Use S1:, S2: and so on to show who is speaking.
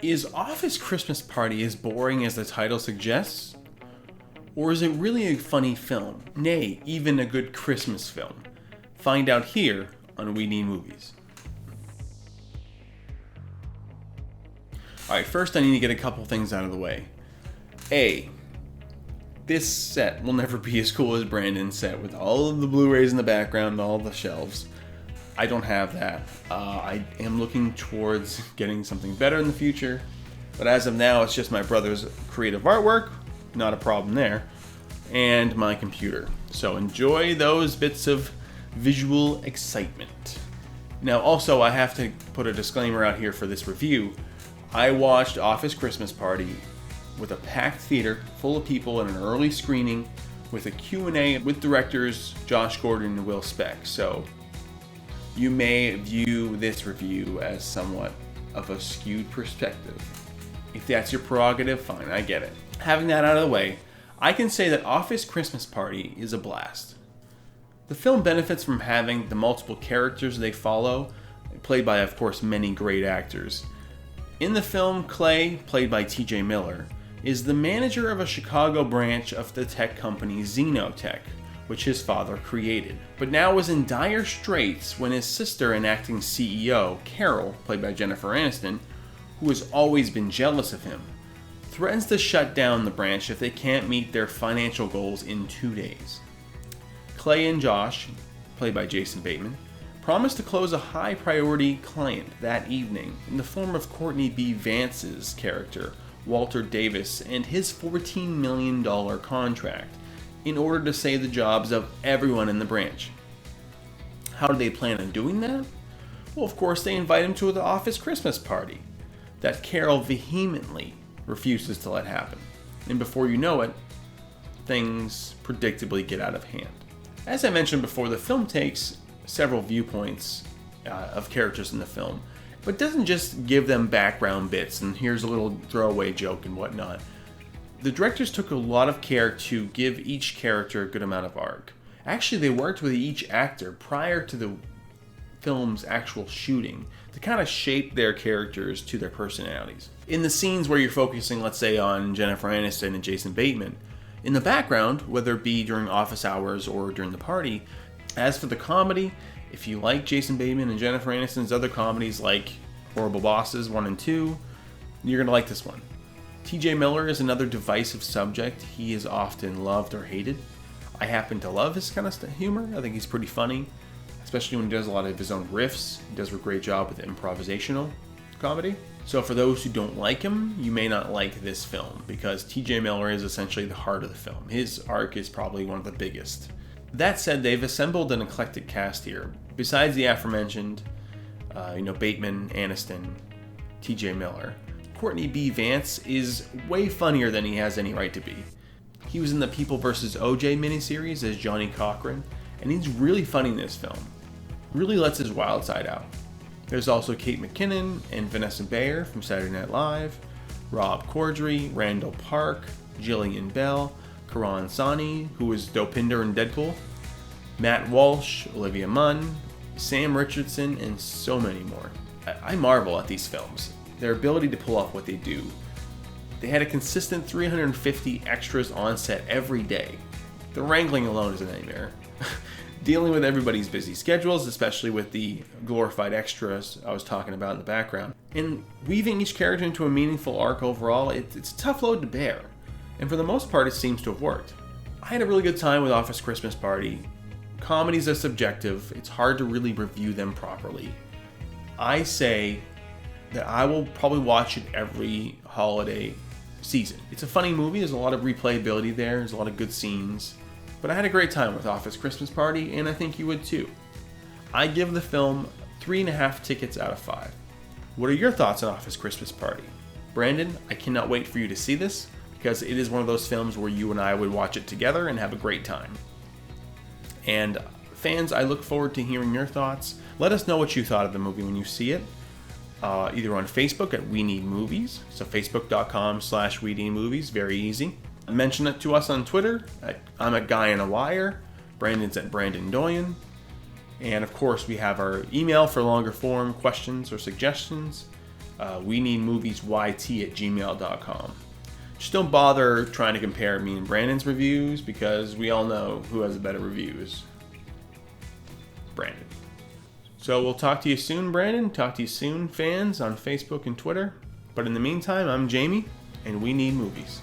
S1: Is Office Christmas Party as boring as the title suggests? Or is it really a funny film? Nay, even a good Christmas film? Find out here on We Need Movies. Alright, first I need to get a couple things out of the way. A. This set will never be as cool as Brandon's set with all of the Blu-rays in the background and all the shelves. I don't have that. I am looking towards getting something better in the future, but as of now, it's just my brother's creative artwork, not a problem there, and my computer. So enjoy those bits of visual excitement. Now, also, I have to put a disclaimer out here for this review. I watched Office Christmas Party with a packed theater full of people in an early screening with a Q&A with directors Josh Gordon and Will Speck. So you may view this review as somewhat of a skewed perspective. If that's your prerogative, fine, I get it. Having that out of the way, I can say that Office Christmas Party is a blast. The film benefits from having the multiple characters they follow, played by, of course, many great actors. In the film, Clay, played by TJ Miller, is the manager of a Chicago branch of the tech company Xenotech, which his father created, but now was in dire straits when his sister and acting CEO, Carol, played by Jennifer Aniston, who has always been jealous of him, threatens to shut down the branch if they can't meet their financial goals in 2 days. Clay and Josh, played by Jason Bateman, promise to close a high-priority client that evening in the form of Courtney B. Vance's character, Walter Davis, and his $14 million contract, in order to save the jobs of everyone in the branch. How do they plan on doing that? Well, of course, they invite him to the office Christmas party that Carol vehemently refuses to let happen. And before you know it, things predictably get out of hand. As I mentioned before, the film takes several viewpoints of characters in the film, but doesn't just give them background bits and here's a little throwaway joke and whatnot. The directors took a lot of care to give each character a good amount of arc. Actually, they worked with each actor prior to the film's actual shooting to kind of shape their characters to their personalities. In the scenes where you're focusing, let's say, on Jennifer Aniston and Jason Bateman, in the background, whether it be during office hours or during the party, as for the comedy, if you like Jason Bateman and Jennifer Aniston's other comedies like Horrible Bosses 1 and 2, you're going to like this one. TJ Miller is another divisive subject. He is often loved or hated. I happen to love his kind of humor. I think he's pretty funny, especially when he does a lot of his own riffs. He does a great job with improvisational comedy. So for those who don't like him, you may not like this film because TJ Miller is essentially the heart of the film. His arc is probably one of the biggest. That said, they've assembled an eclectic cast here. Besides the aforementioned, Bateman, Aniston, TJ Miller, Courtney B. Vance is way funnier than he has any right to be. He was in the People vs. OJ miniseries as Johnny Cochran, and he's really funny in this film. Really lets his wild side out. There's also Kate McKinnon and Vanessa Bayer from Saturday Night Live, Rob Corddry, Randall Park, Jillian Bell, Karan Sani, who was Dopinder in Deadpool, Matt Walsh, Olivia Munn, Sam Richardson, and so many more. I marvel at these films. Their ability to pull off what they do. They had a consistent 350 extras on set every day. The wrangling alone is a nightmare. Dealing with everybody's busy schedules, especially with the glorified extras I was talking about in the background. And weaving each character into a meaningful arc overall, it's a tough load to bear. And for the most part, it seems to have worked. I had a really good time with Office Christmas Party. Comedies are subjective. It's hard to really review them properly. I say that I will probably watch it every holiday season. It's a funny movie. There's a lot of replayability there. There's a lot of good scenes. But I had a great time with Office Christmas Party, and I think you would too. I give the film 3.5 tickets out of 5. What are your thoughts on Office Christmas Party? Brandon, I cannot wait for you to see this, because it is one of those films where you and I would watch it together and have a great time. And fans, I look forward to hearing your thoughts. Let us know what you thought of the movie when you see it. Either on Facebook at We Need Movies, so facebook.com/We Need Movies, very easy. Mention it to us on Twitter. I'm at Guy in a Wire. Brandon's at Brandon Doyen. And of course, we have our email for longer form questions or suggestions. weneedmoviesyt@gmail.com. Just don't bother trying to compare me and Brandon's reviews, because we all know who has the better reviews. Brandon. So we'll talk to you soon, Brandon. Talk to you soon, fans, on Facebook and Twitter. But in the meantime, I'm Jamie, and we need movies.